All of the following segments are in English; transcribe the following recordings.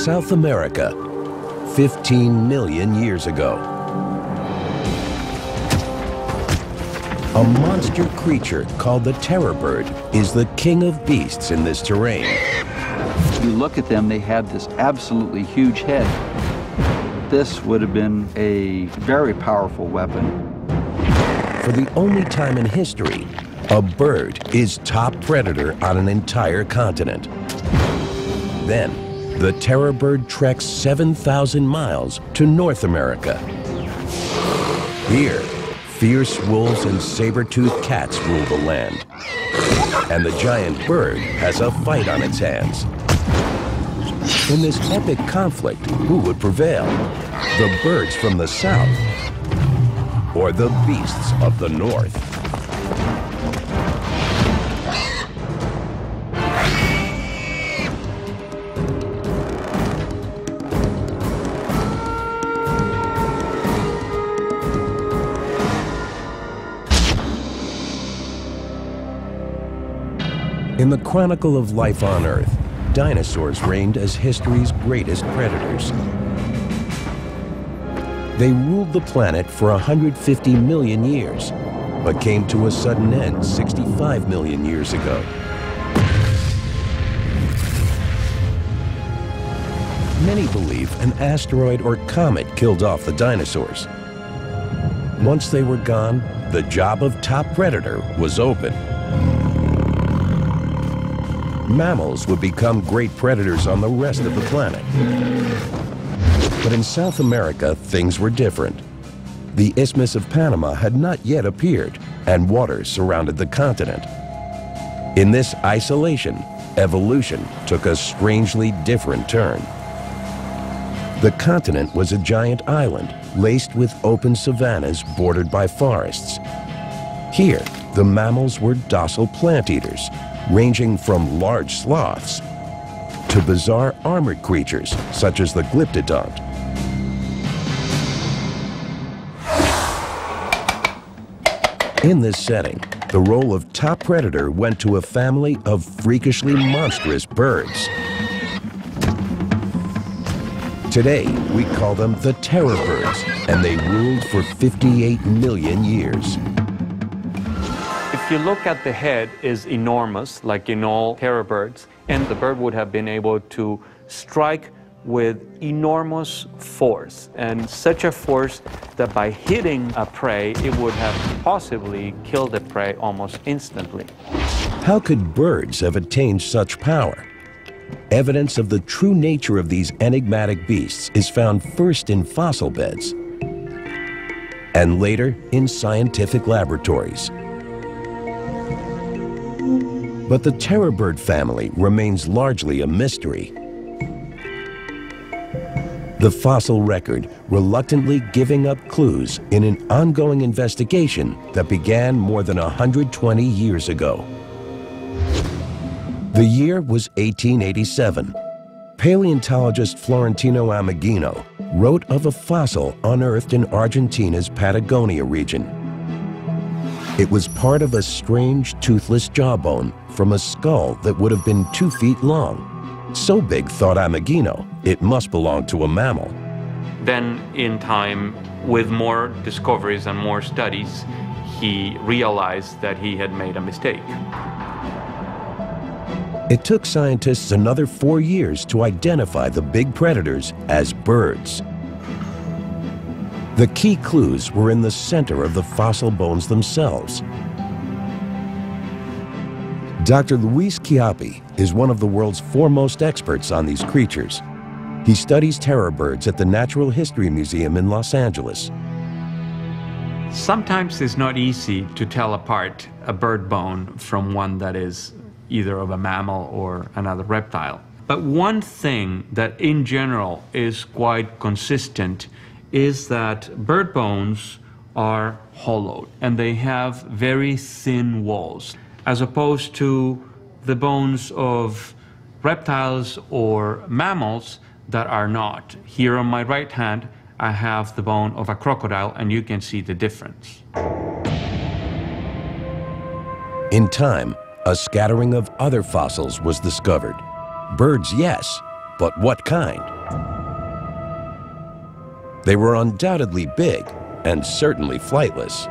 South America, 15 million years ago. A monster creature called the terror bird is the king of beasts in this terrain. You look at them, they had this absolutely huge head. This would have been a very powerful weapon. For the only time in history, a bird is top predator on an entire continent. Then, the terror bird treks 7,000 miles to North America. Here, fierce wolves and saber-toothed cats rule the land. And the giant bird has a fight on its hands. In this epic conflict, who would prevail? The birds from the south or the beasts of the north? In the chronicle of life on Earth, dinosaurs reigned as history's greatest predators. They ruled the planet for 150 million years, but came to a sudden end 65 million years ago. Many believe an asteroid or comet killed off the dinosaurs. Once they were gone, the job of top predator was open. Mammals would become great predators on the rest of the planet. But in South America, things were different. The Isthmus of Panama had not yet appeared, and water surrounded the continent. In this isolation, evolution took a strangely different turn. The continent was a giant island, laced with open savannas bordered by forests. Here, the mammals were docile plant eaters, ranging from large sloths to bizarre armored creatures such as the Glyptodon. In this setting, the role of top predator went to a family of freakishly monstrous birds. Today, we call them the terror birds, and they ruled for 58 million years. If you look at the head, is enormous, like in all terror birds, and the bird would have been able to strike with enormous force, and such a force that by hitting a prey, it would have possibly killed the prey almost instantly. How could birds have attained such power? Evidence of the true nature of these enigmatic beasts is found first in fossil beds and later in scientific laboratories. But the terror bird family remains largely a mystery. The fossil record reluctantly giving up clues in an ongoing investigation that began more than 120 years ago. The year was 1887. Paleontologist Florentino Ameghino wrote of a fossil unearthed in Argentina's Patagonia region. It was part of a strange toothless jawbone from a skull that would have been 2 feet long. So big, thought Ameghino, it must belong to a mammal. Then, in time, with more discoveries and more studies, he realized that he had made a mistake. It took scientists another 4 years to identify the big predators as birds. The key clues were in the center of the fossil bones themselves. Dr. Luis Chiappi is one of the world's foremost experts on these creatures. He studies terror birds at the Natural History Museum in Los Angeles. Sometimes it's not easy to tell apart a bird bone from one that is either of a mammal or another reptile. But one thing that in general is quite consistent is that bird bones are hollowed and they have very thin walls, as opposed to the bones of reptiles or mammals that are not. Here on my right hand, I have the bone of a crocodile, and you can see the difference. In time, a scattering of other fossils was discovered. Birds, yes, But what kind? They were undoubtedly big and certainly flightless.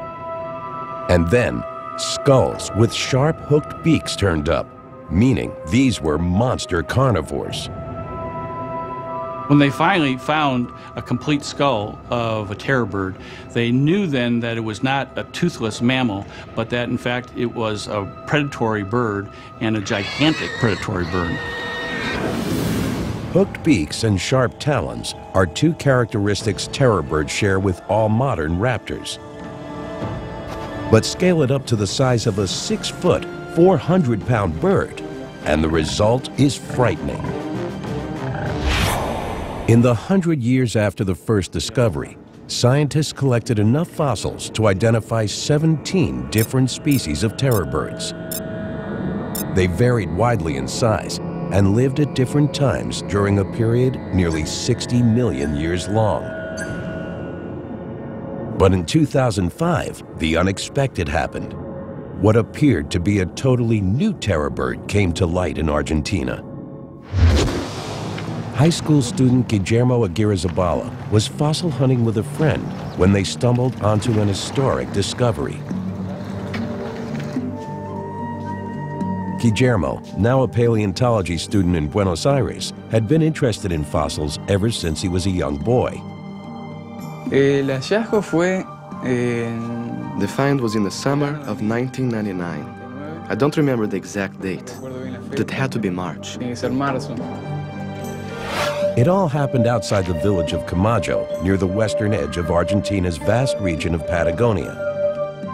And then, skulls with sharp hooked beaks turned up, meaning these were monster carnivores. When they finally found a complete skull of a terror bird, they knew then that it was not a toothless mammal, but that in fact it was a predatory bird, and a gigantic predatory bird. Hooked beaks and sharp talons are two characteristics terror birds share with all modern raptors. But scale it up to the size of a 6-foot, 400-pound bird, and the result is frightening. In the 100 years after the first discovery, scientists collected enough fossils to identify 17 different species of terror birds. They varied widely in size and lived at different times during a period nearly 60 million years long. But in 2005, the unexpected happened. What appeared to be a totally new terror bird came to light in Argentina. High school student Guillermo Aguirre-Zabala was fossil hunting with a friend when they stumbled onto an historic discovery. Guillermo, now a paleontology student in Buenos Aires, had been interested in fossils ever since he was a young boy. The find was in the summer of 1999. I don't remember the exact date, but it had to be March. It all happened outside the village of Camayo, near the western edge of Argentina's vast region of Patagonia.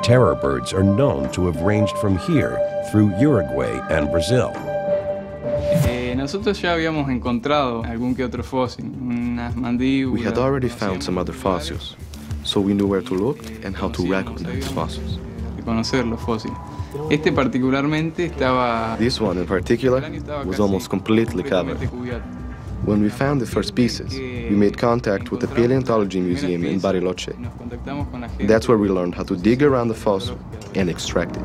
Terror birds are known to have ranged from here through Uruguay and Brazil. We had already found some other fossils, so we knew where to look and how to recognize fossils. This one in particular was almost completely covered. When we found the first pieces, we made contact with the Paleontology Museum in Bariloche. That's where we learned how to dig around the fossil and extract it.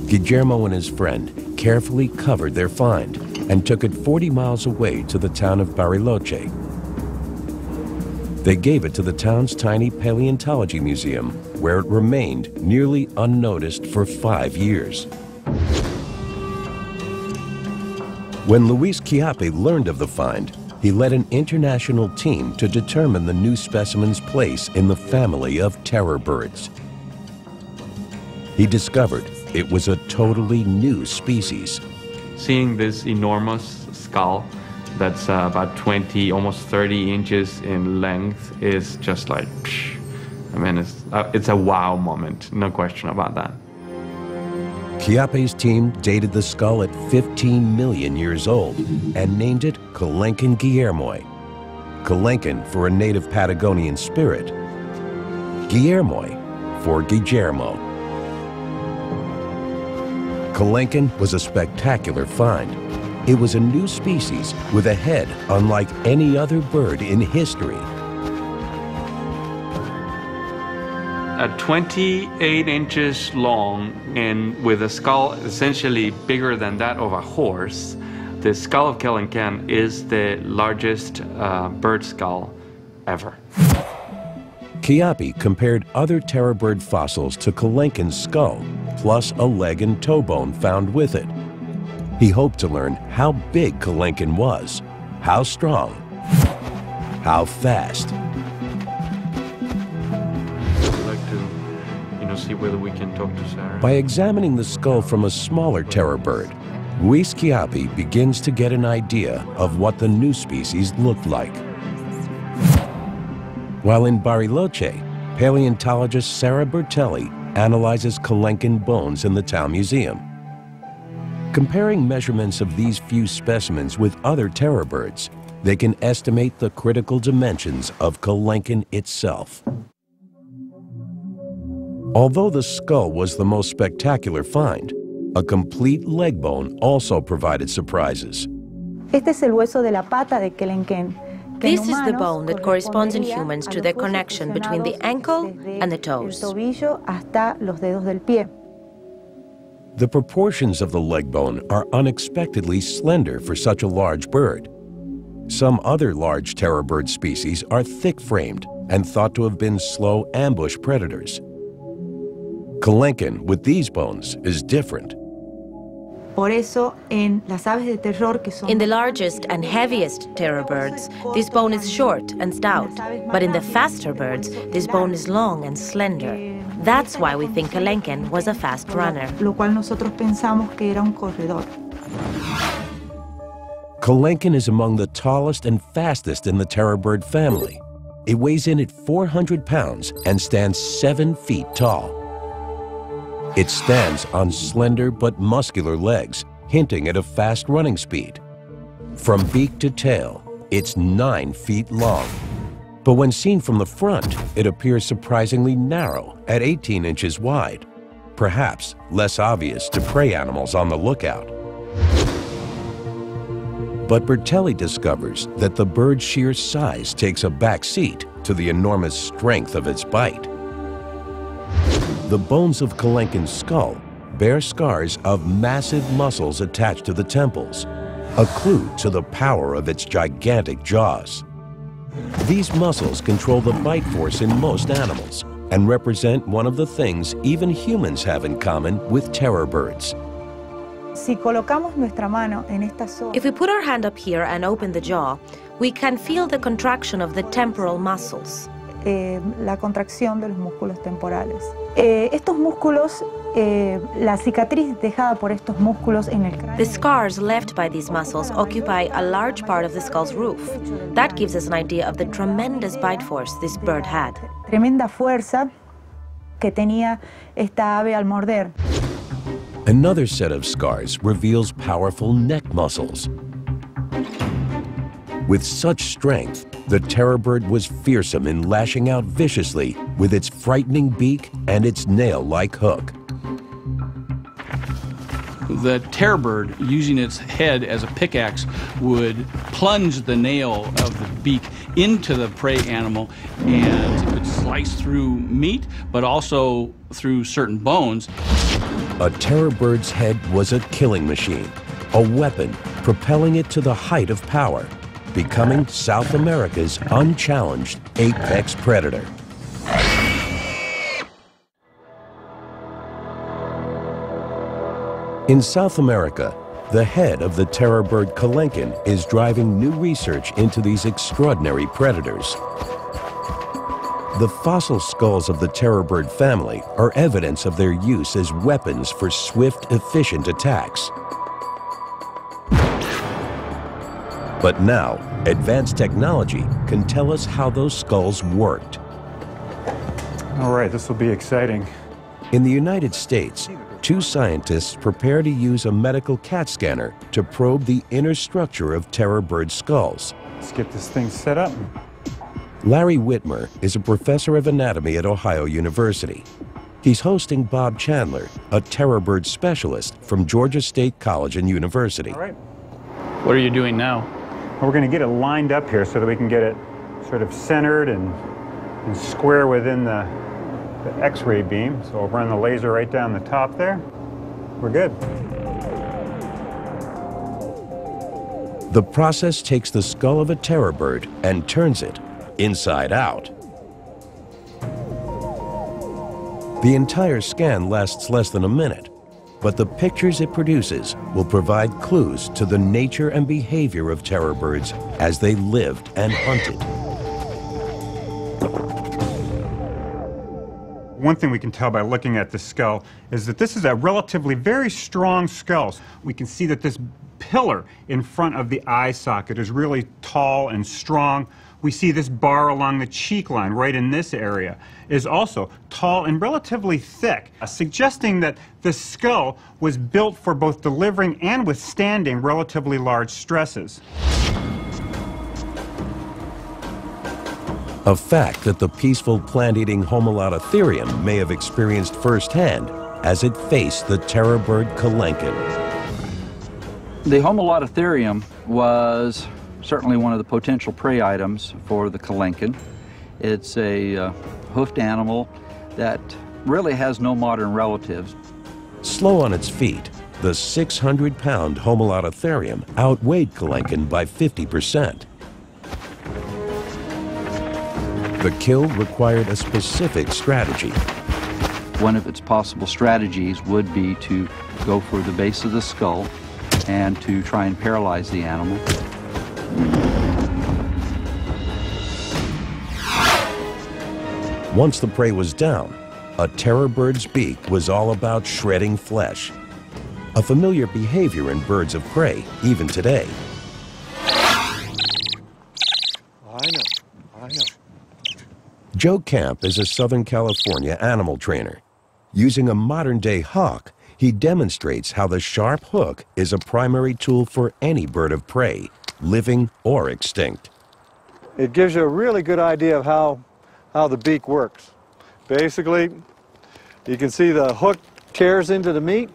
Guillermo and his friend carefully covered their find and took it 40 miles away to the town of Bariloche. They gave it to the town's tiny paleontology museum, where it remained nearly unnoticed for 5 years. When Luis Chiappe learned of the find, he led an international team to determine the new specimen's place in the family of terror birds. He discovered it was a totally new species. Seeing this enormous skull that's about 20, almost 30 inches in length is just like, I mean, it's a wow moment, no question about that. Chiappe's team dated the skull at 15 million years old and named it Kelenken Guillermo. Kelenken for a native Patagonian spirit, Guillermo for Guillermo. Kelenken was a spectacular find. It was a new species with a head unlike any other bird in history. At 28 inches long and with a skull essentially bigger than that of a horse, the skull of Kelenken is the largest bird skull ever. Chiappe compared other terror bird fossils to Kelenken's skull, plus a leg and toe bone found with it. He hoped to learn how big Kelenken was, how strong, how fast. See whether we can talk to Sarah. By examining the skull from a smaller terror bird, Luis Chiappe begins to get an idea of what the new species looked like. While in Bariloche, paleontologist Sarah Bertelli analyzes Kelenken bones in the town museum. Comparing measurements of these few specimens with other terror birds, they can estimate the critical dimensions of Kelenken itself. Although the skull was the most spectacular find, a complete leg bone also provided surprises. Este es el hueso de la pata de Kelenken. This is the bone that corresponds in humans to the connection between the ankle and the toes. The proportions of the leg bone are unexpectedly slender for such a large bird. Some other large terror bird species are thick-framed and thought to have been slow ambush predators. Kelenken, with these bones, is different. Por eso, en las aves de terror, que son In the largest and heaviest terror birds, this bone is short and stout, but in the faster birds, this bone is long and slender. That's why we think Kelenken was a fast runner. lo cual nosotros pensamos que era un corredor. Kelenken is among the tallest and fastest in the terror bird family. It weighs in at 400 pounds and stands 7 feet tall. It stands on slender but muscular legs, hinting at a fast running speed. From beak to tail, it's 9 feet long. But when seen from the front, it appears surprisingly narrow at 18 inches wide, perhaps less obvious to prey animals on the lookout. But Bertelli discovers that the bird's sheer size takes a back seat to the enormous strength of its bite. The bones of Kelenken's skull bear scars of massive muscles attached to the temples, a clue to the power of its gigantic jaws. These muscles control the bite force in most animals and represent one of the things even humans have in common with terror birds. Si colocamos nuestra mano en esta zona, If we put our hand up here and open the jaw, we can feel the contraction of the temporal muscles. la contracción de los músculos temporales. Estos músculos, la cicatriz dejada por estos músculos en el cráneo. The scars left by these muscles occupy a large part of the skull's roof. That gives us an idea of the tremendous bite force this bird had. Tremenda fuerza que tenía esta ave al morder. Another set of scars reveals powerful neck muscles. With such strength, the terror bird was fearsome in lashing out viciously with its frightening beak and its nail-like hook. The terror bird, using its head as a pickaxe, would plunge the nail of the beak into the prey animal, and it would slice through meat, but also through certain bones. A terror bird's head was a killing machine, a weapon propelling it to the height of power, becoming South America's unchallenged apex predator. In South America, the head of the terror bird Kelenken is driving new research into these extraordinary predators. The fossil skulls of the terror bird family are evidence of their use as weapons for swift, efficient attacks. But now, advanced technology can tell us how those skulls worked. All right, this will be exciting. In the United States, 2 scientists prepare to use a medical CAT scanner to probe the inner structure of terror bird skulls. Let's get this thing set up. Larry Whitmer is a professor of anatomy at Ohio University. He's hosting Bob Chandler, a terror bird specialist from Georgia State College and University. All right. What are you doing now? Well, we're going to get it lined up here so that we can get it sort of centered and square within the X-ray beam. So we'll run the laser right down the top there. We're good. The process takes the skull of a terror bird and turns it inside out. The entire scan lasts less than a minute, but the pictures it produces will provide clues to the nature and behavior of terror birds as they lived and hunted. One thing we can tell by looking at the skull is that this is a relatively very strong skull. We can see that this pillar in front of the eye socket is really tall and strong. We see this bar along the cheek line right in this area is also tall and relatively thick, suggesting that the skull was built for both delivering and withstanding relatively large stresses. A fact that the peaceful plant-eating Homalodotherium may have experienced firsthand as it faced the terror bird Kelenken. The Homalodotherium was certainly one of the potential prey items for the Kelenken. It's a hoofed animal that really has no modern relatives. Slow on its feet, the 600-pound Homalodotherium outweighed Kelenken by 50%. The kill required a specific strategy. One of its possible strategies would be to go for the base of the skull and to try and paralyze the animal. Once the prey was down, a terror bird's beak was all about shredding flesh, a familiar behavior in birds of prey even today. I know. Joe Camp is a Southern California animal trainer. Using a modern-day hawk, he demonstrates how the sharp hook is a primary tool for any bird of prey, living or extinct. It gives you a really good idea of how the beak works. Basically, you can see the hook tears into the meat.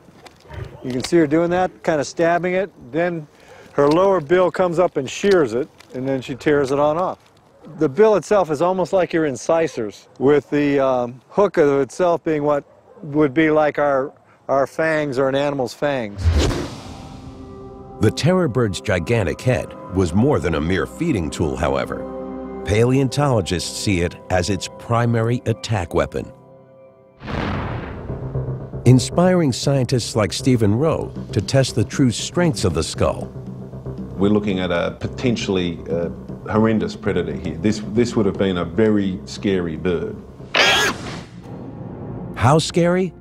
You can see her doing that, kind of stabbing it. Then her lower bill comes up and shears it, and then she tears it on off. The bill itself is almost like your incisors, with the hook of itself being what would be like our fangs or an animal's fangs. The terror bird's gigantic head was more than a mere feeding tool, however. Paleontologists see it as its primary attack weapon. Inspiring scientists like Stephen Rowe to test the true strengths of the skull. We're looking at a potentially horrendous predator here. This would have been a very scary bird. How scary?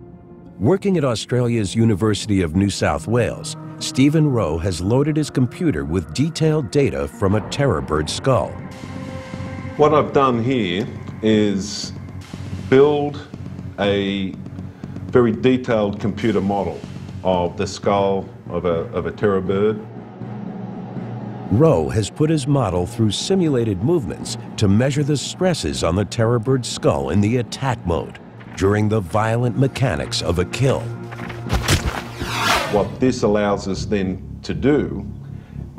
Working at Australia's University of New South Wales, Stephen Rowe has loaded his computer with detailed data from a terror bird skull. What I've done here is build a very detailed computer model of the skull of a terror bird. Rowe has put his model through simulated movements to measure the stresses on the terror bird's skull in the attack mode during the violent mechanics of a kill. What this allows us then to do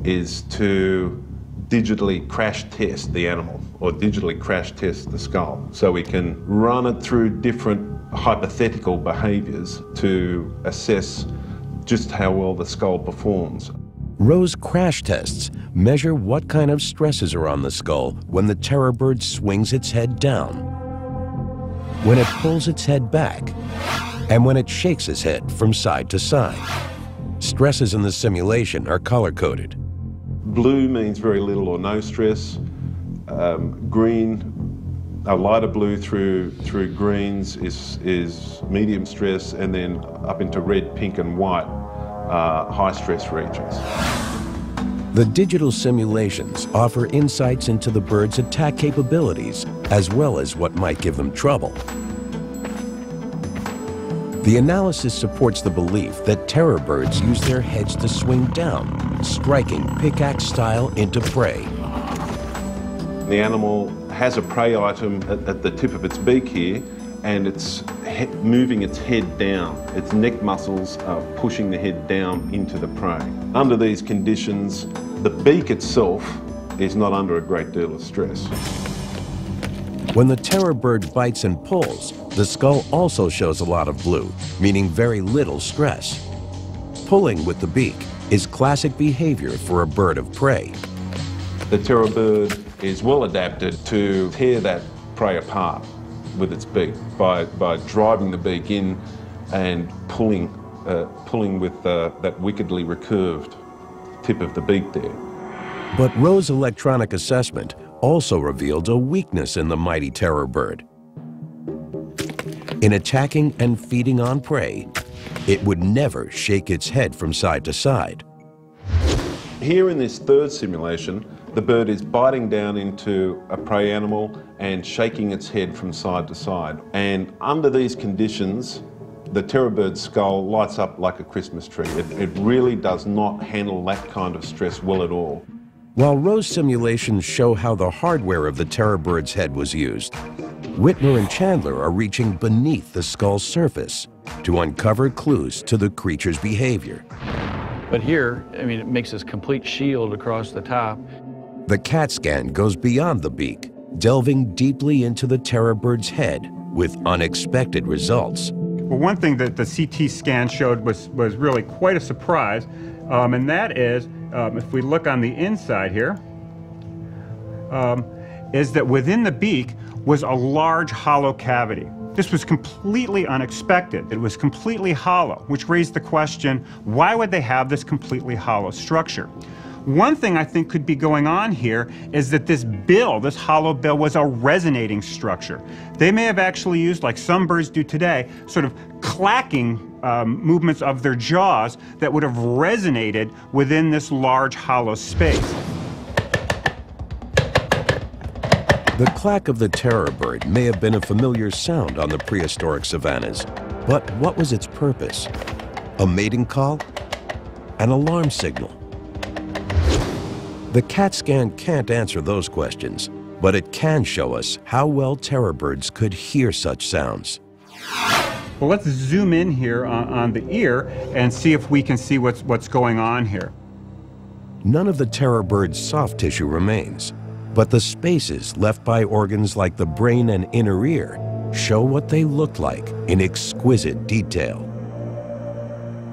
is to digitally crash test the animal, or digitally crash test the skull. So we can run it through different hypothetical behaviors to assess just how well the skull performs. Rowe's crash tests measure what kind of stresses are on the skull when the terror bird swings its head down, when it pulls its head back, and when it shakes its head from side to side. Stresses in the simulation are color-coded. Blue means very little or no stress. Green, a lighter blue through greens is medium stress, and then up into red, pink, and white, high stress regions. The digital simulations offer insights into the bird's attack capabilities, as well as what might give them trouble. The analysis supports the belief that terror birds use their heads to swing down, striking pickaxe style into prey. The animal has a prey item at the tip of its beak here, and it's moving its head down. Its neck muscles are pushing the head down into the prey. Under these conditions, the beak itself is not under a great deal of stress. When the terror bird bites and pulls, the skull also shows a lot of blue, meaning very little stress. Pulling with the beak is classic behavior for a bird of prey. The terror bird is well adapted to tear that prey apart with its beak by driving the beak in and pulling with that wickedly recurved tip of the beak there. But Rowe's electronic assessment also revealed a weakness in the mighty terror bird. In attacking and feeding on prey, it would never shake its head from side to side. Here in this third simulation, the bird is biting down into a prey animal and shaking its head from side to side. And under these conditions, the terror bird's skull lights up like a Christmas tree. It really does not handle that kind of stress well at all. While Rowe's simulations show how the hardware of the terror bird's head was used, Whitmer and Chandler are reaching beneath the skull's surface to uncover clues to the creature's behavior. But here, I mean, it makes this complete shield across the top. The CAT scan goes beyond the beak, delving deeply into the terror bird's head with unexpected results. Well, one thing that the CT scan showed was really quite a surprise, and that is, if we look on the inside here, is that within the beak was a large hollow cavity. This was completely unexpected. It was completely hollow, which raised the question, why would they have this completely hollow structure? One thing I think could be going on here is that this bill, this hollow bill, was a resonating structure. They may have actually used, like some birds do today, sort of clacking movements of their jaws that would have resonated within this large hollow space. The clack of the terror bird may have been a familiar sound on the prehistoric savannas, but what was its purpose? A mating call? An alarm signal? The CAT scan can't answer those questions, but it can show us how well terror birds could hear such sounds. Well, let's zoom in here on the ear and see if we can see what's going on here. None of the terror bird's soft tissue remains, but the spaces left by organs like the brain and inner ear show what they look like in exquisite detail.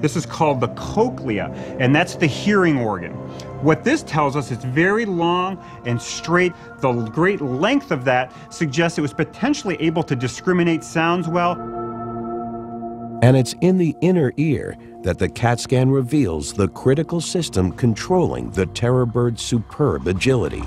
This is called the cochlea, and that's the hearing organ. What this tells us, it's very long and straight. The great length of that suggests it was potentially able to discriminate sounds well. And it's in the inner ear that the CAT scan reveals the critical system controlling the terror bird's superb agility.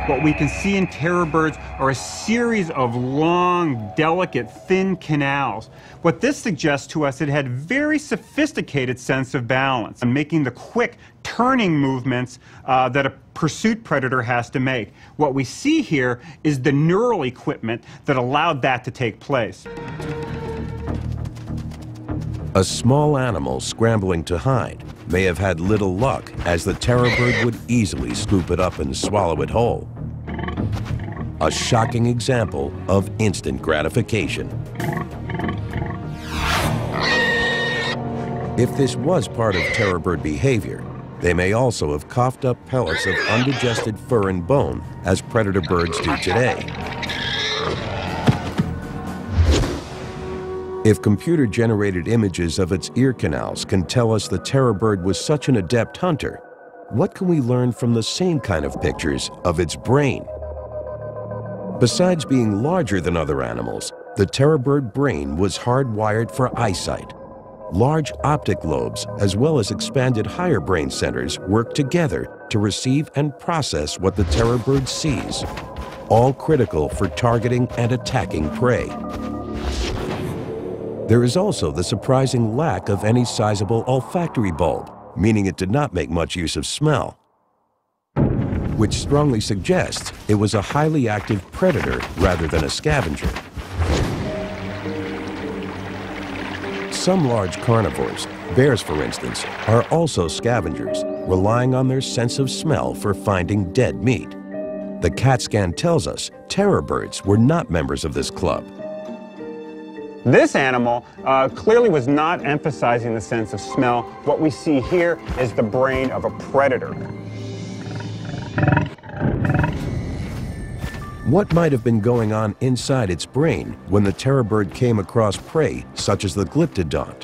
What we can see in terror birds are a series of long, delicate, thin canals. What this suggests to us, it had very sophisticated sense of balance and making the quick turning movements that a pursuit predator has to make. What we see here is the neural equipment that allowed that to take place. A small animal scrambling to hide may have had little luck, as the terror bird would easily scoop it up and swallow it whole. A shocking example of instant gratification. If this was part of terror bird behavior, they may also have coughed up pellets of undigested fur and bone, as predator birds do today. If computer-generated images of its ear canals can tell us the terror bird was such an adept hunter, what can we learn from the same kind of pictures of its brain? Besides being larger than other animals, the terror bird brain was hardwired for eyesight. Large optic lobes, as well as expanded higher brain centers, work together to receive and process what the terror bird sees, all critical for targeting and attacking prey. There is also the surprising lack of any sizable olfactory bulb, meaning it did not make much use of smell, which strongly suggests it was a highly active predator rather than a scavenger. Some large carnivores, bears for instance, are also scavengers, relying on their sense of smell for finding dead meat. The CAT scan tells us terror birds were not members of this club. This animal clearly was not emphasizing the sense of smell. What we see here is the brain of a predator. What might have been going on inside its brain when the terror bird came across prey such as the Glyptodon?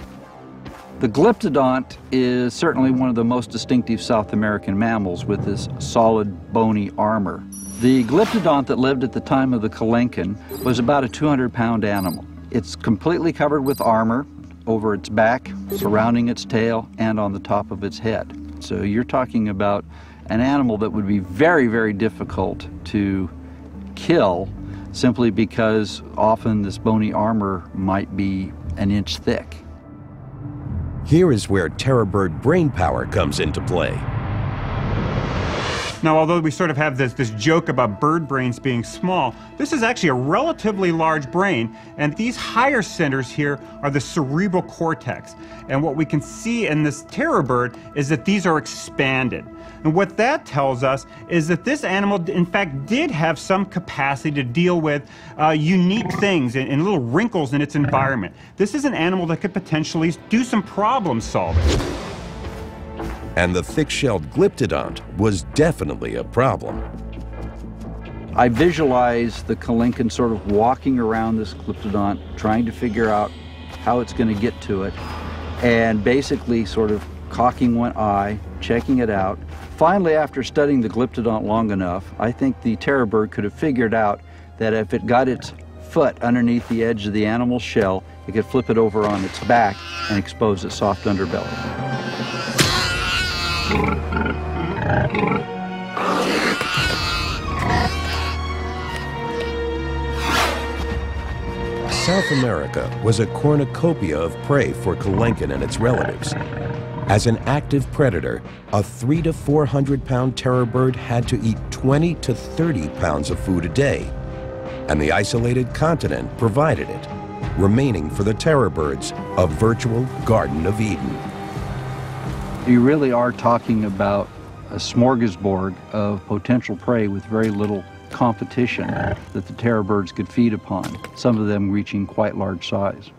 The Glyptodon is certainly one of the most distinctive South American mammals with this solid bony armor. The Glyptodon that lived at the time of the Kelenken was about a 200-pound animal. It's completely covered with armor over its back, surrounding its tail, and on the top of its head. So you're talking about an animal that would be very, very difficult to kill simply because often this bony armor might be an inch thick. Here is where terror bird brain power comes into play. Now, although we sort of have this joke about bird brains being small, this is actually a relatively large brain, and these higher centers here are the cerebral cortex. And what we can see in this terror bird is that these are expanded. And what that tells us is that this animal, in fact, did have some capacity to deal with unique things and little wrinkles in its environment. This is an animal that could potentially do some problem solving. And the thick-shelled Glyptodon was definitely a problem. I visualize the Kelenken sort of walking around this Glyptodon, trying to figure out how it's going to get to it, and basically sort of cocking one eye, checking it out. Finally, after studying the Glyptodon long enough, I think the terror bird could have figured out that if it got its foot underneath the edge of the animal's shell, it could flip it over on its back and expose its soft underbelly. South America was a cornucopia of prey for Kelenken and its relatives. As an active predator, a 300 to 400 pound terror bird had to eat 20 to 30 pounds of food a day, and the isolated continent provided it, remaining for the terror birds a virtual Garden of Eden. You really are talking about a smorgasbord of potential prey with very little competition that the terror birds could feed upon, some of them reaching quite large size.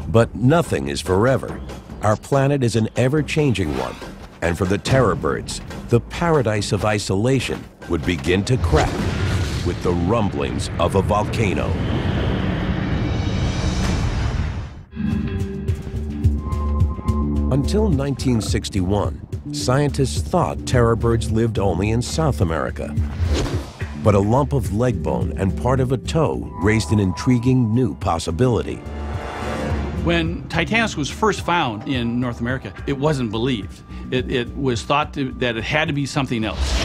But nothing is forever. Our planet is an ever-changing one, and for the terror birds, the paradise of isolation would begin to crack with the rumblings of a volcano. Until 1961, scientists thought terror birds lived only in South America. But a lump of leg bone and part of a toe raised an intriguing new possibility. When Titanis was first found in North America, it wasn't believed. It was thought that it had to be something else.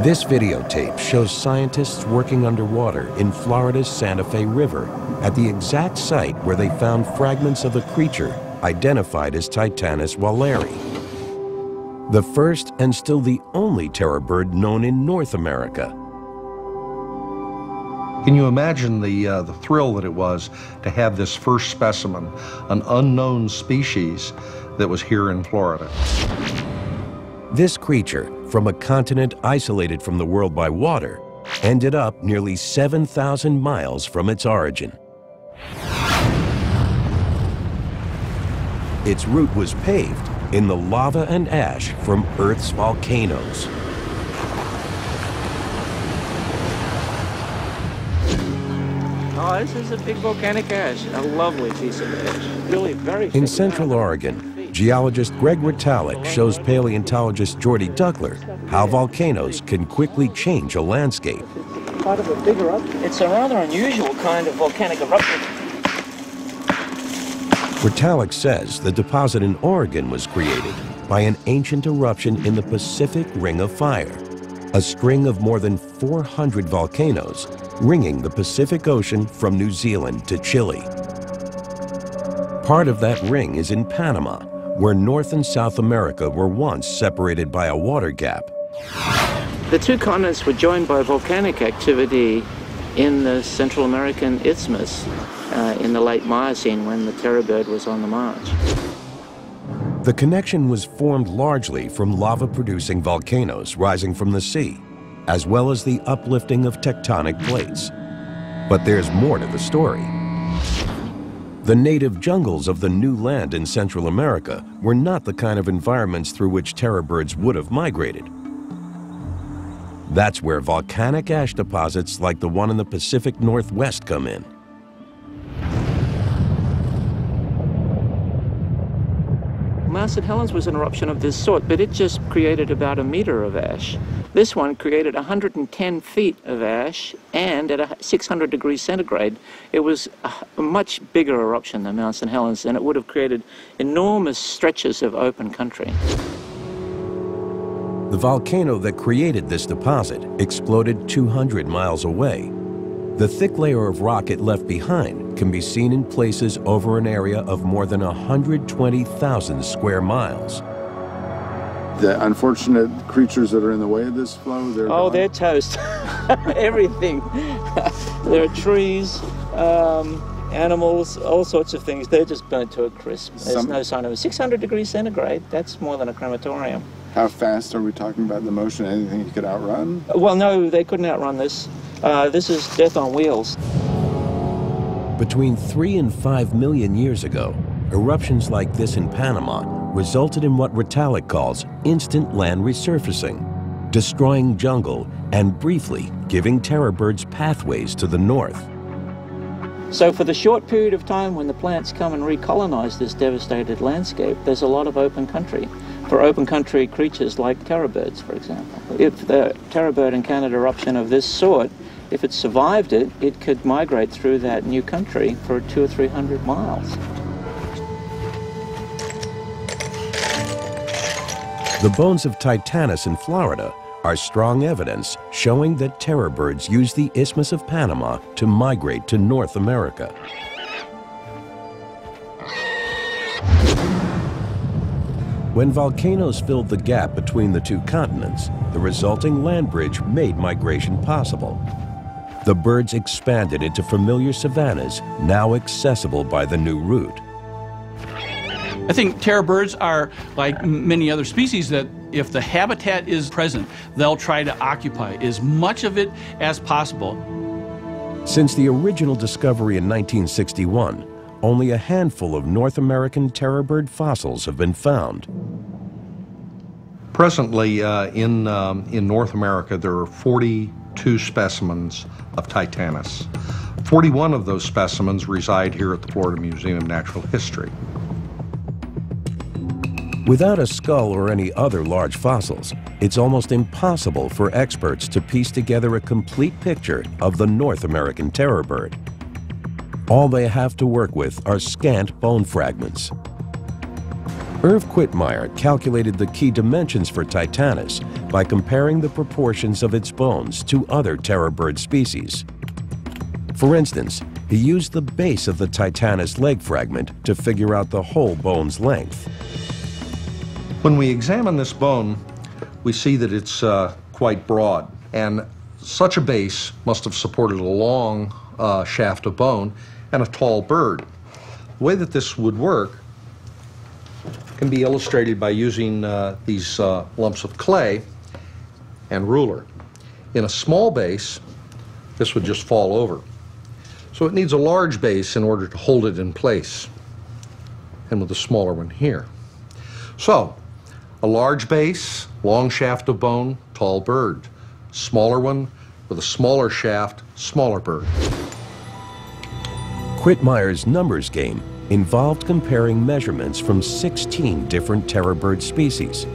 This videotape shows scientists working underwater in Florida's Santa Fe River at the exact site where they found fragments of a creature identified as Titanis walleri, the first and still the only terror bird known in North America. Can you imagine the thrill that it was to have this first specimen, an unknown species that was here in Florida? This creature, from a continent isolated from the world by water, ended up nearly 7,000 miles from its origin. Its route was paved in the lava and ash from Earth's volcanoes. Oh, this is a big volcanic ash, a lovely piece of ash. Really very In Central Oregon, geologist Greg Retallick shows paleontologist Jordy Duckler how volcanoes can quickly change a landscape. Part of a big eruption. It's a rather unusual kind of volcanic eruption. Retallick says the deposit in Oregon was created by an ancient eruption in the Pacific Ring of Fire, a string of more than 400 volcanoes ringing the Pacific Ocean from New Zealand to Chile. Part of that ring is in Panama, where North and South America were once separated by a water gap. The two continents were joined by volcanic activity in the Central American Isthmus in the late Miocene when the terror bird was on the march. The connection was formed largely from lava-producing volcanoes rising from the sea, as well as the uplifting of tectonic plates. But there's more to the story. The native jungles of the new land in Central America were not the kind of environments through which terror birds would have migrated. That's where volcanic ash deposits like the one in the Pacific Northwest come in. Mount St. Helens was an eruption of this sort, but it just created about a meter of ash. This one created 110 feet of ash, and at 600 degrees centigrade, it was a much bigger eruption than Mount St. Helens, and it would have created enormous stretches of open country. The volcano that created this deposit exploded 200 miles away. The thick layer of rock it left behind can be seen in places over an area of more than 120,000 square miles. The unfortunate creatures that are in the way of this flow, they're gone. They're toast. Everything. There are trees, animals, all sorts of things. They're just burnt to a crisp. There's no sign of it. 600 degrees centigrade, that's more than a crematorium. How fast are we talking about the motion? Anything you could outrun? Well, no, they couldn't outrun this. This is death on wheels. Between 3 and 5 million years ago, eruptions like this in Panama resulted in what Retallick calls instant land resurfacing, destroying jungle and briefly giving terror birds pathways to the north. So for the short period of time when the plants come and recolonize this devastated landscape, there's a lot of open country for open country creatures like terror birds, for example. If the terror bird encountered eruption of this sort, if it survived it, it could migrate through that new country for 200 or 300 miles. The bones of Titanis in Florida are strong evidence showing that terror birds use the Isthmus of Panama to migrate to North America. When volcanoes filled the gap between the two continents, the resulting land bridge made migration possible. The birds expanded into familiar savannas, now accessible by the new route. I think terror birds are like many other species that if the habitat is present, they'll try to occupy as much of it as possible. Since the original discovery in 1961, only a handful of North American terror bird fossils have been found. Presently, in North America, there are 42 specimens of Titanis. 41 of those specimens reside here at the Florida Museum of Natural History. Without a skull or any other large fossils, it's almost impossible for experts to piece together a complete picture of the North American terror bird. All they have to work with are scant bone fragments. Irv Quittmeyer calculated the key dimensions for Titanis by comparing the proportions of its bones to other terror bird species. For instance, he used the base of the Titanis leg fragment to figure out the whole bone's length. When we examine this bone, we see that it's quite broad, and such a base must have supported a long shaft of bone and a tall bird. The way that this would work can be illustrated by using these lumps of clay and ruler. In a small base, this would just fall over. So it needs a large base in order to hold it in place, and with a smaller one here. So, a large base, long shaft of bone, tall bird. Smaller one with a smaller shaft, smaller bird. Quittmeyer's numbers game involved comparing measurements from 16 different terror bird species.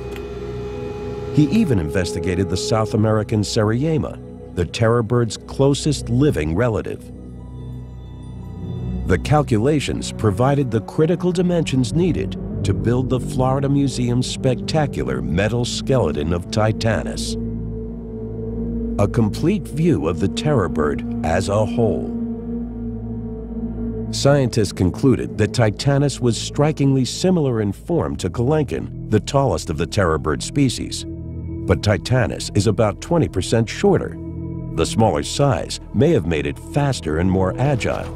He even investigated the South American Seriema, the terror bird's closest living relative. The calculations provided the critical dimensions needed to build the Florida Museum's spectacular metal skeleton of Titanis. A complete view of the terror bird as a whole. Scientists concluded that Titanis was strikingly similar in form to Kelenken, the tallest of the terror bird species. But Titanis is about 20% shorter. The smaller size may have made it faster and more agile.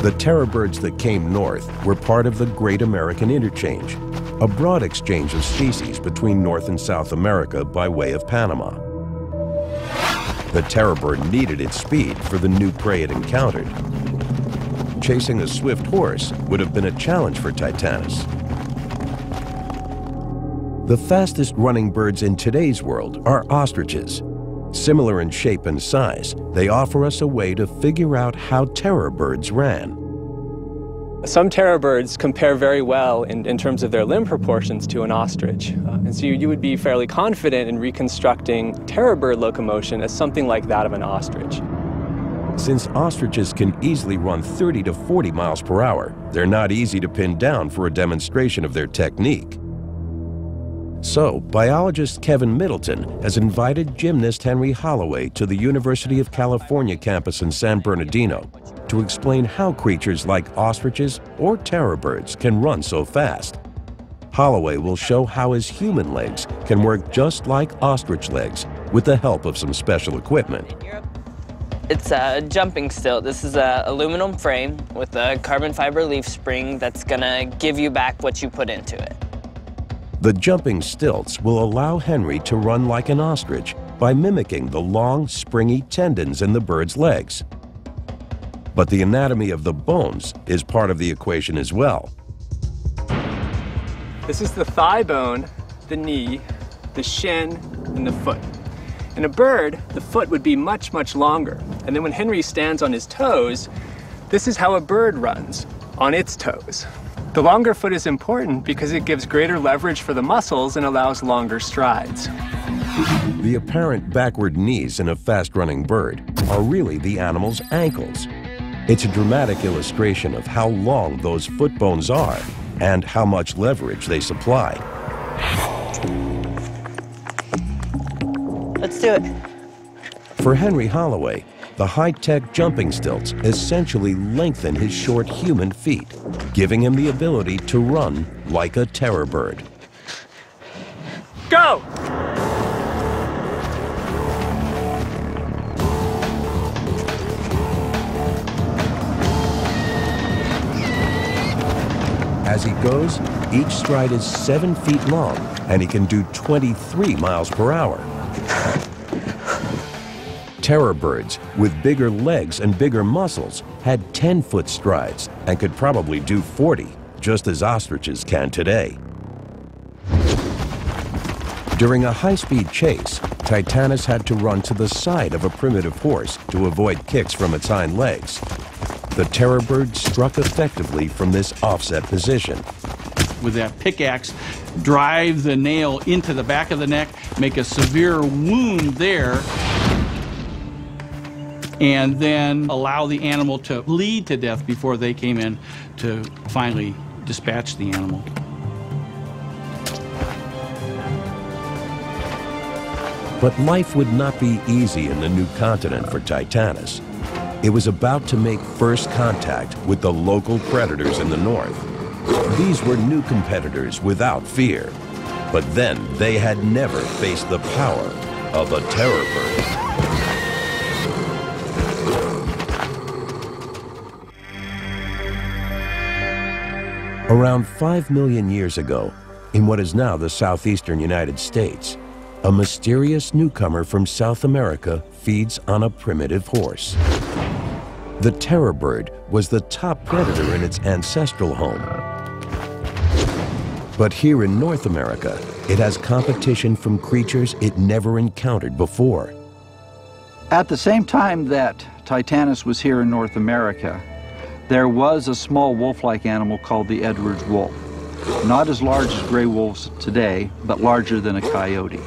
The terror birds that came north were part of the Great American Interchange, a broad exchange of species between North and South America by way of Panama. The terror bird needed its speed for the new prey it encountered. Chasing a swift horse would have been a challenge for Titanis. The fastest running birds in today's world are ostriches. Similar in shape and size, they offer us a way to figure out how terror birds ran. Some terror birds compare very well in terms of their limb proportions to an ostrich. And so you would be fairly confident in reconstructing terror bird locomotion as something like that of an ostrich. Since ostriches can easily run 30 to 40 miles per hour, they're not easy to pin down for a demonstration of their technique. So, biologist Kevin Middleton has invited gymnast Henry Holloway to the University of California campus in San Bernardino to explain how creatures like ostriches or terror birds can run so fast. Holloway will show how his human legs can work just like ostrich legs with the help of some special equipment. It's a jumping stilt. This is an aluminum frame with a carbon fiber leaf spring that's gonna give you back what you put into it. The jumping stilts will allow Henry to run like an ostrich by mimicking the long, springy tendons in the bird's legs. But the anatomy of the bones is part of the equation as well. This is the thigh bone, the knee, the shin, in the foot. In a bird, the foot would be much, much longer. And then when Henry stands on his toes, this is how a bird runs, on its toes. The longer foot is important because it gives greater leverage for the muscles and allows longer strides. The apparent backward knees in a fast-running bird are really the animal's ankles. It's a dramatic illustration of how long those foot bones are and how much leverage they supply. Let's do it. For Henry Holloway, the high-tech jumping stilts essentially lengthen his short human feet, giving him the ability to run like a terror bird. Go! As he goes, each stride is 7 feet long, and he can do 23 miles per hour. Terror birds with bigger legs and bigger muscles had 10-foot strides and could probably do 40, just as ostriches can today. During a high-speed chase, Titanis had to run to the side of a primitive horse to avoid kicks from its hind legs. The terror bird struck effectively from this offset position. With that pickaxe, drive the nail into the back of the neck, make a severe wound there, and then allow the animal to bleed to death before they came in to finally dispatch the animal. But life would not be easy in the new continent for Titanis. It was about to make first contact with the local predators in the north. These were new competitors without fear, but then they had never faced the power of a terror bird. Around 5 million years ago, in what is now the southeastern United States, a mysterious newcomer from South America feeds on a primitive horse. The terror bird was the top predator in its ancestral home. But here in North America, it has competition from creatures it never encountered before. At the same time that Titanis was here in North America, there was a small wolf-like animal called the Edward's wolf. Not as large as gray wolves today, but larger than a coyote.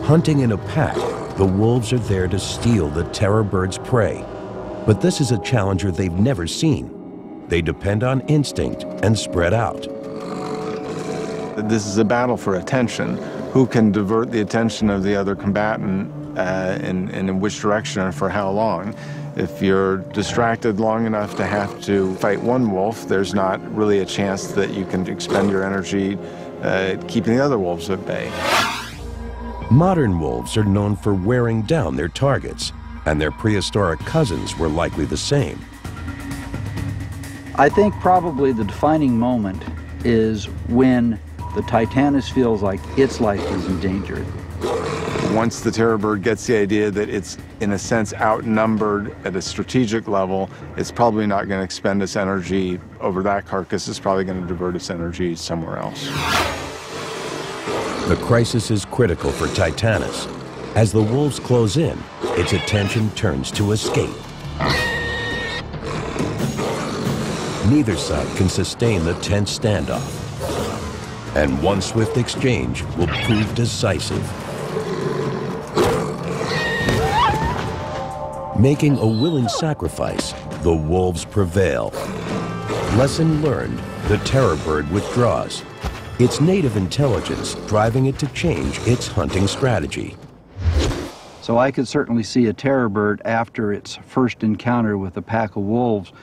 Hunting in a pack, the wolves are there to steal the terror bird's prey. But this is a challenger they've never seen. They depend on instinct and spread out. This is a battle for attention. Who can divert the attention of the other combatant and in which direction and for how long? If you're distracted long enough to have to fight one wolf, there's not really a chance that you can expend your energy keeping the other wolves at bay. Modern wolves are known for wearing down their targets, and their prehistoric cousins were likely the same. I think probably the defining moment is when the Titanis feels like its life is endangered. Once the terror bird gets the idea that it's, in a sense, outnumbered at a strategic level, it's probably not going to expend its energy over that carcass. It's probably going to divert its energy somewhere else. The crisis is critical for Titanis. As the wolves close in, its attention turns to escape. Neither side can sustain the tense standoff, and one swift exchange will prove decisive. Making a willing sacrifice, the wolves prevail. Lesson learned, the terror bird withdraws. Its native intelligence driving it to change its hunting strategy. So I could certainly see a terror bird after its first encounter with a pack of wolves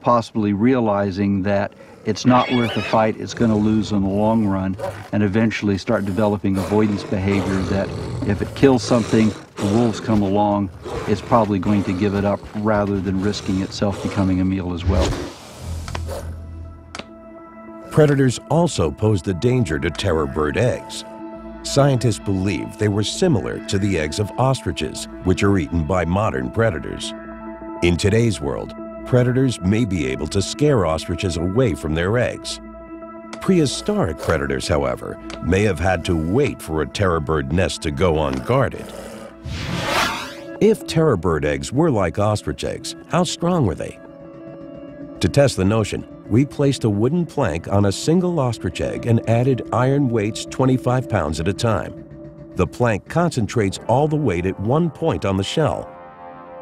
possibly realizing that it's not worth the fight, it's going to lose in the long run, and eventually start developing avoidance behavior that if it kills something, the wolves come along, it's probably going to give it up rather than risking itself becoming a meal as well. Predators also posed a danger to terror bird eggs. Scientists believe they were similar to the eggs of ostriches, which are eaten by modern predators. In today's world, predators may be able to scare ostriches away from their eggs. Prehistoric predators, however, may have had to wait for a terror bird nest to go unguarded. If terror bird eggs were like ostrich eggs, how strong were they? To test the notion, we placed a wooden plank on a single ostrich egg and added iron weights 25 pounds at a time. The plank concentrates all the weight at one point on the shell.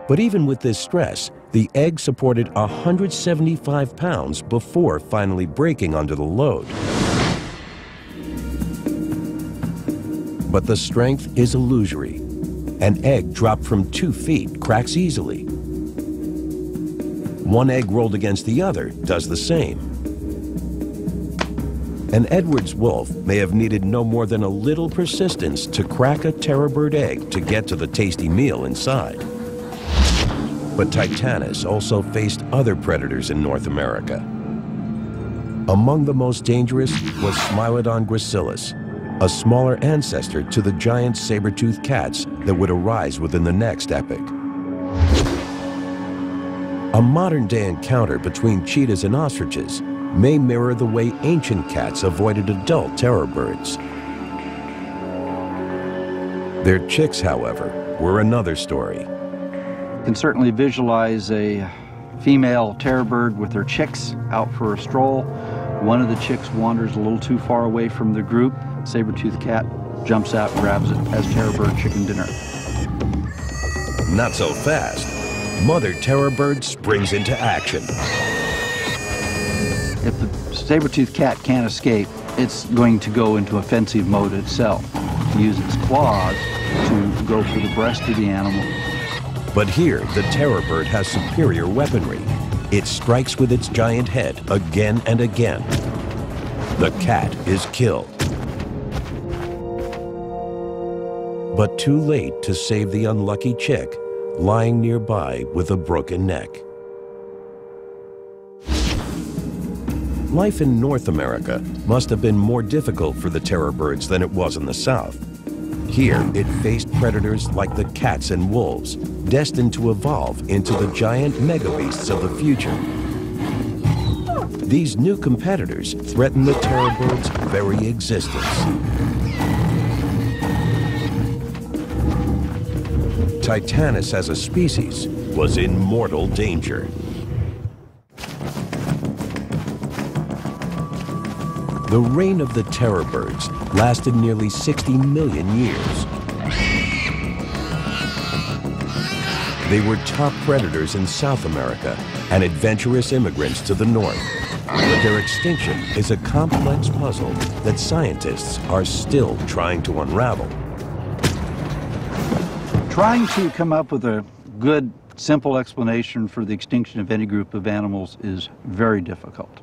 But even with this stress, the egg supported 175 pounds before finally breaking under the load. But the strength is illusory. An egg dropped from 2 feet cracks easily. One egg rolled against the other does the same. An Edwards wolf may have needed no more than a little persistence to crack a terror bird egg to get to the tasty meal inside. But Titanis also faced other predators in North America. Among the most dangerous was Smilodon gracilis, a smaller ancestor to the giant saber-toothed cats that would arise within the next epoch. A modern-day encounter between cheetahs and ostriches may mirror the way ancient cats avoided adult terror birds. Their chicks, however, were another story. You can certainly visualize a female terror bird with her chicks out for a stroll. One of the chicks wanders a little too far away from the group. Saber-toothed cat jumps out and grabs it as terror bird chicken dinner. Not so fast. Mother terror bird springs into action. If the saber-toothed cat can't escape, it's going to go into offensive mode itself, use its claws to go for the breast of the animal. But here, the terror bird has superior weaponry. It strikes with its giant head again and again. The cat is killed. But too late to save the unlucky chick, lying nearby with a broken neck. Life in North America must have been more difficult for the terror birds than it was in the South. Here, it faced predators like the cats and wolves, destined to evolve into the giant megabeasts of the future. These new competitors threaten the terror bird's very existence. Titanis as a species was in mortal danger. The reign of the terror birds lasted nearly 60 million years. They were top predators in South America and adventurous immigrants to the north. But their extinction is a complex puzzle that scientists are still trying to unravel. Trying to come up with a good, simple explanation for the extinction of any group of animals is very difficult.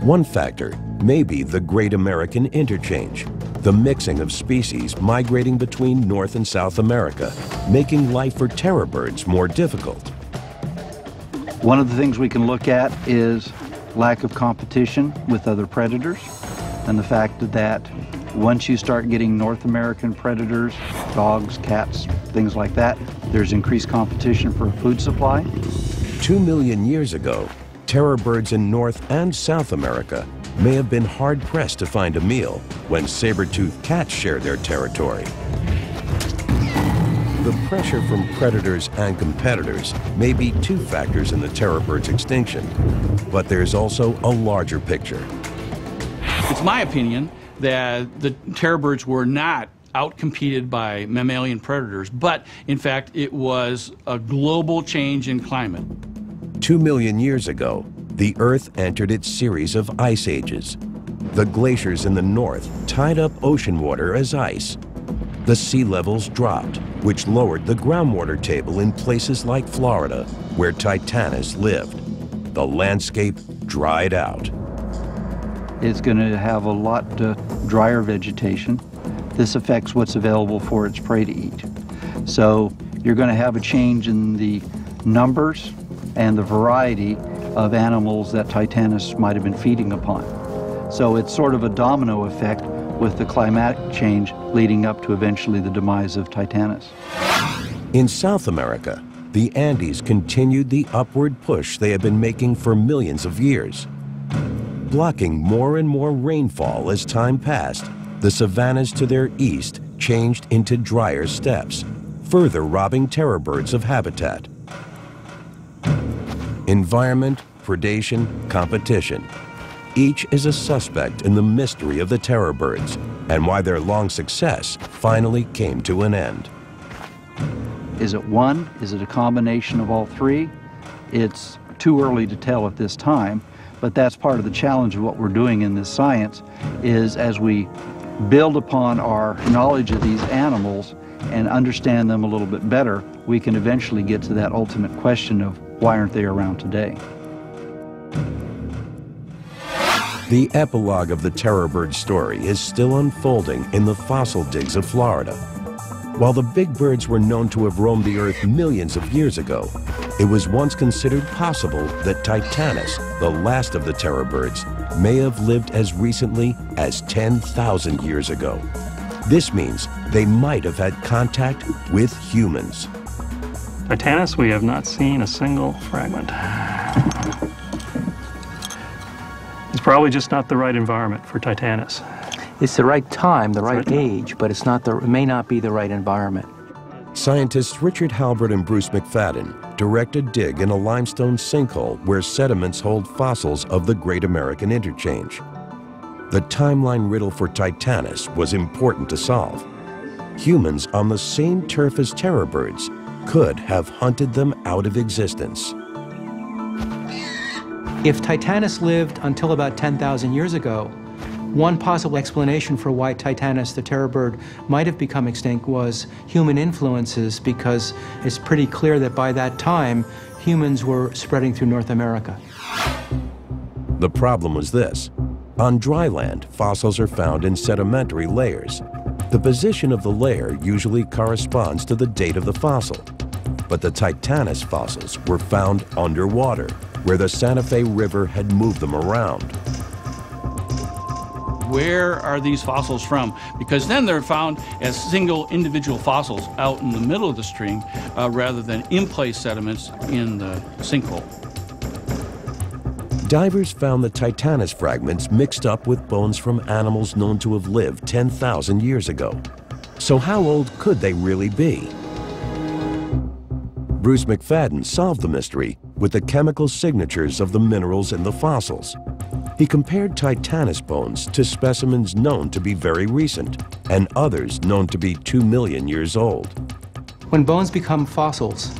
One factor may be the Great American Interchange, the mixing of species migrating between North and South America, making life for terror birds more difficult. One of the things we can look at is lack of competition with other predators, and the fact that once you start getting North American predators, dogs, cats, things like that, there's increased competition for food supply. 2 million years ago, terror birds in North and South America may have been hard-pressed to find a meal when saber-toothed cats shared their territory. The pressure from predators and competitors may be two factors in the terror bird's extinction, but there's also a larger picture. It's my opinion that the terror birds were not outcompeted by mammalian predators, but in fact it was a global change in climate. 2 million years ago, the Earth entered its series of ice ages. The glaciers in the north tied up ocean water as ice. The sea levels dropped, which lowered the groundwater table in places like Florida, where Titanis lived. The landscape dried out. It's going to have a lot drier vegetation. This affects what's available for its prey to eat. So you're going to have a change in the numbers and the variety of animals that Titanis might have been feeding upon. So it's sort of a domino effect with the climatic change leading up to eventually the demise of Titanis. In South America, the Andes continued the upward push they had been making for millions of years. Blocking more and more rainfall as time passed, the savannas to their east changed into drier steppes, further robbing terror birds of habitat. Environment, predation, competition. Each is a suspect in the mystery of the terror birds and why their long success finally came to an end. Is it one? Is it a combination of all three? It's too early to tell at this time, but that's part of the challenge of what we're doing in this science, is as we build upon our knowledge of these animals and understand them a little bit better, we can eventually get to that ultimate question of why aren't they around today? The epilogue of the terror bird story is still unfolding in the fossil digs of Florida. While the big birds were known to have roamed the earth millions of years ago, it was once considered possible that Titanis, the last of the terror birds, may have lived as recently as 10,000 years ago. This means they might have had contact with humans. Titanis, we have not seen a single fragment. It's probably just not the right environment for Titanis. It's the right time, the right age, but it's not it may not be the right environment. Scientists Richard Halbert and Bruce McFadden direct a dig in a limestone sinkhole where sediments hold fossils of the Great American Interchange. The timeline riddle for Titanis was important to solve. Humans on the same turf as terror birds could have hunted them out of existence. If Titanis lived until about 10,000 years ago, one possible explanation for why Titanis, the terror bird, might have become extinct was human influences, because it's pretty clear that by that time, humans were spreading through North America. The problem was this. On dry land, fossils are found in sedimentary layers. The position of the layer usually corresponds to the date of the fossil. But the Titanis fossils were found underwater, where the Santa Fe River had moved them around. Where are these fossils from? Because then they're found as single individual fossils out in the middle of the stream rather than in-place sediments in the sinkhole. Divers found the Titanis fragments mixed up with bones from animals known to have lived 10,000 years ago. So how old could they really be? Bruce McFadden solved the mystery with the chemical signatures of the minerals in the fossils. He compared Titanis bones to specimens known to be very recent and others known to be 2 million years old. When bones become fossils,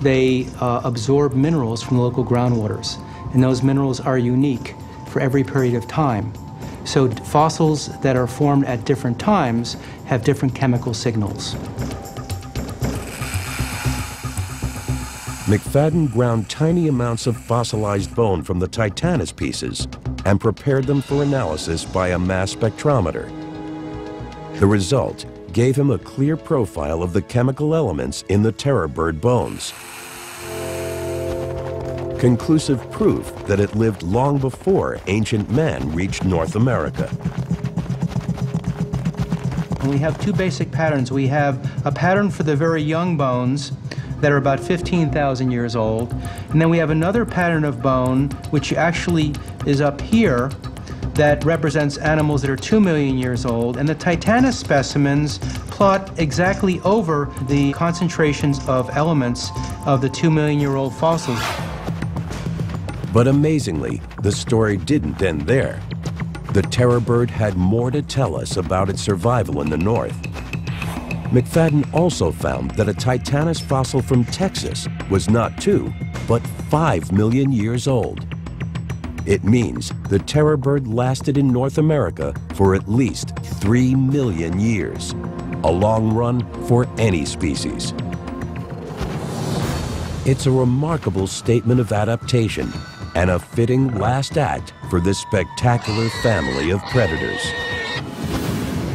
they absorb minerals from the local groundwaters, and those minerals are unique for every period of time. So fossils that are formed at different times have different chemical signals. McFadden ground tiny amounts of fossilized bone from the Titanis pieces and prepared them for analysis by a mass spectrometer. The result gave him a clear profile of the chemical elements in the terror bird bones. Conclusive proof that it lived long before ancient man reached North America. And we have two basic patterns. We have a pattern for the very young bones that are about 15,000 years old. And then we have another pattern of bone, which actually is up here, that represents animals that are 2 million years old. And the Titanis specimens plot exactly over the concentrations of elements of the 2 million year old fossils. But amazingly, the story didn't end there. The terror bird had more to tell us about its survival in the north. McFadden also found that a Titanis fossil from Texas was not 2, but 5 million years old. It means the terror bird lasted in North America for at least 3 million years, a long run for any species. It's a remarkable statement of adaptation and a fitting last act for this spectacular family of predators.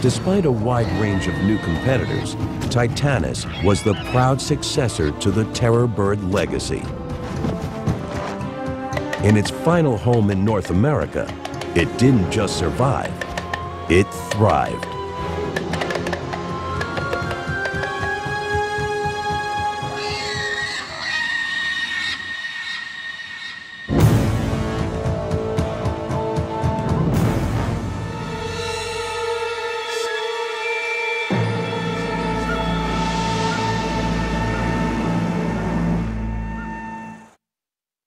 Despite a wide range of new competitors, Titanis was the proud successor to the terror bird legacy. In its final home in North America, it didn't just survive, it thrived.